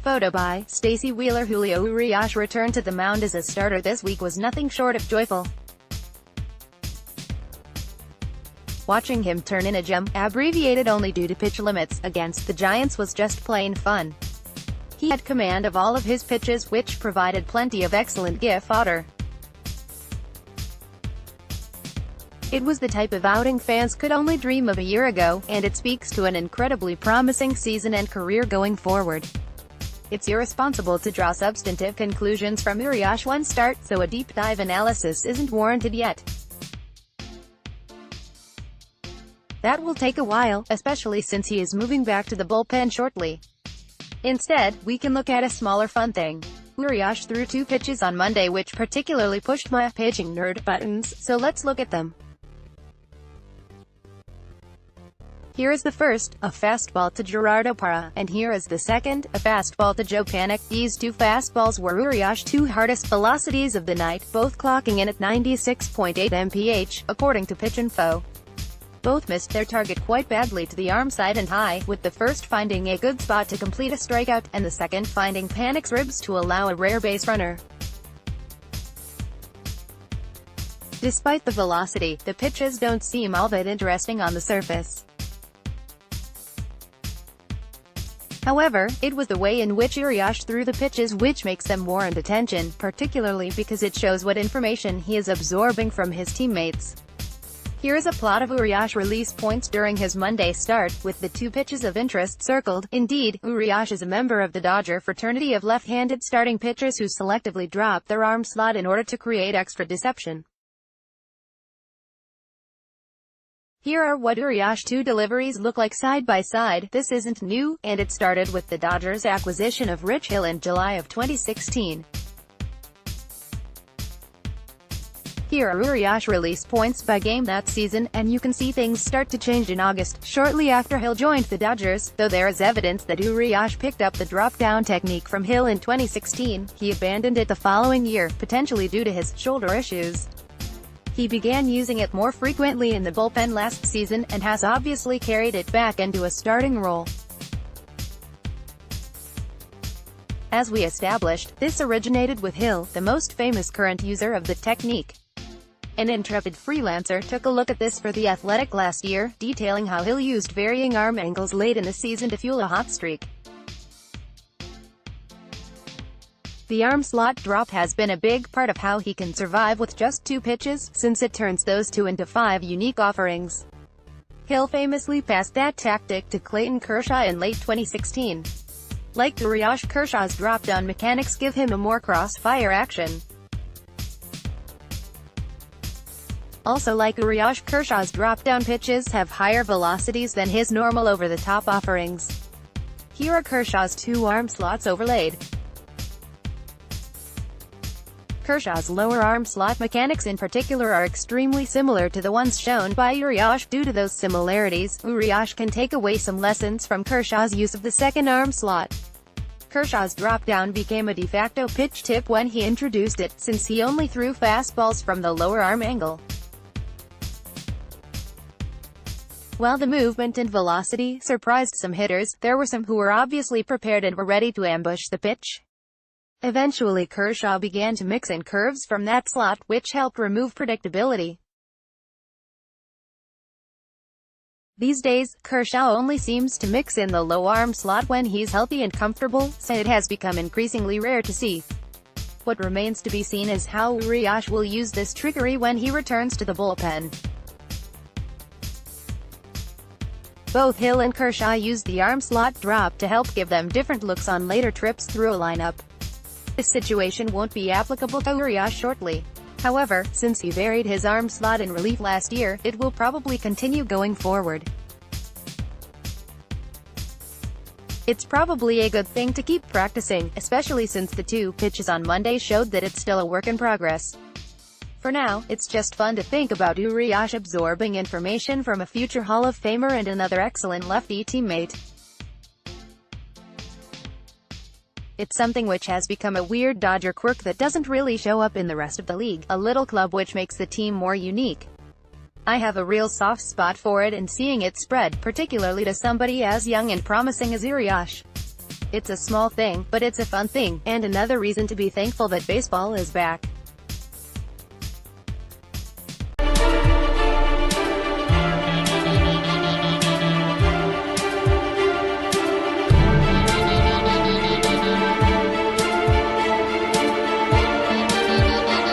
Photo by Stacie Wheeler Julio Urias return to the mound as a starter this week was nothing short of joyful. Watching him turn in a gem, abbreviated only due to pitch limits, against the Giants was just plain fun. He had command of all of his pitches, which provided plenty of excellent fodder. It was the type of outing fans could only dream of a year ago, and it speaks to an incredibly promising season and career going forward. It's irresponsible to draw substantive conclusions from Urias' one start, so a deep dive analysis isn't warranted yet. That will take a while, especially since he is moving back to the bullpen shortly. Instead, we can look at a smaller fun thing. Urias threw 2 pitches on Monday which particularly pushed my pitching nerd buttons, so let's look at them. Here is the first, a fastball to Gerardo Parra, and here is the second, a fastball to Joe Panik. These 2 fastballs were Urias' 2 hardest velocities of the night, both clocking in at 96.8 mph, according to Pitch Info. Both missed their target quite badly to the arm side and high, with the first finding a good spot to complete a strikeout, and the second finding Panik's ribs to allow a rare base runner. Despite the velocity, the pitches don't seem all that interesting on the surface. However, it was the way in which Urias threw the pitches which makes them warrant attention, particularly because it shows what information he is absorbing from his teammates. Here is a plot of Urias' release points during his Monday start, with the 2 pitches of interest circled. Indeed, Urias is a member of the Dodger fraternity of left-handed starting pitchers who selectively drop their arm slot in order to create extra deception. Here are what Urias' 2 deliveries look like side by side. This isn't new, and it started with the Dodgers' acquisition of Rich Hill in July of 2016. Here are Urias' release points by game that season, and you can see things start to change in August, shortly after Hill joined the Dodgers. Though there is evidence that Urias picked up the drop-down technique from Hill in 2016, he abandoned it the following year, potentially due to his shoulder issues. He began using it more frequently in the bullpen last season, and has obviously carried it back into a starting role. As we established, this originated with Hill, the most famous current user of the technique. An intrepid freelancer took a look at this for The Athletic last year, detailing how Hill used varying arm angles late in the season to fuel a hot streak. The arm slot drop has been a big part of how he can survive with just 2 pitches, since it turns those 2 into 5 unique offerings. Hill famously passed that tactic to Clayton Kershaw in late 2016. Like Urias, Kershaw's drop-down mechanics give him a more crossfire action. Also like Urias, Kershaw's drop-down pitches have higher velocities than his normal over-the-top offerings. Here are Kershaw's 2 arm slots overlaid. Kershaw's lower arm slot mechanics in particular are extremely similar to the ones shown by Urias. Due to those similarities, Urias can take away some lessons from Kershaw's use of the second arm slot. Kershaw's drop-down became a de facto pitch tip when he introduced it, since he only threw fastballs from the lower arm angle. While the movement and velocity surprised some hitters, there were some who were obviously prepared and were ready to ambush the pitch. Eventually Kershaw began to mix in curves from that slot, which helped remove predictability. These days, Kershaw only seems to mix in the low arm slot when he's healthy and comfortable, so it has become increasingly rare to see. What remains to be seen is how Urias will use this trickery when he returns to the bullpen. Both Hill and Kershaw used the arm slot drop to help give them different looks on later trips through a lineup. This situation won't be applicable to Urias shortly. However, since he varied his arm slot in relief last year, it will probably continue going forward. It's probably a good thing to keep practicing, especially since the 2 pitches on Monday showed that it's still a work in progress. For now, it's just fun to think about Urias absorbing information from a future Hall of Famer and another excellent lefty teammate. It's something which has become a weird Dodger quirk that doesn't really show up in the rest of the league, a little club which makes the team more unique. I have a real soft spot for it, and seeing it spread, particularly to somebody as young and promising as Urias. It's a small thing, but it's a fun thing, and another reason to be thankful that baseball is back.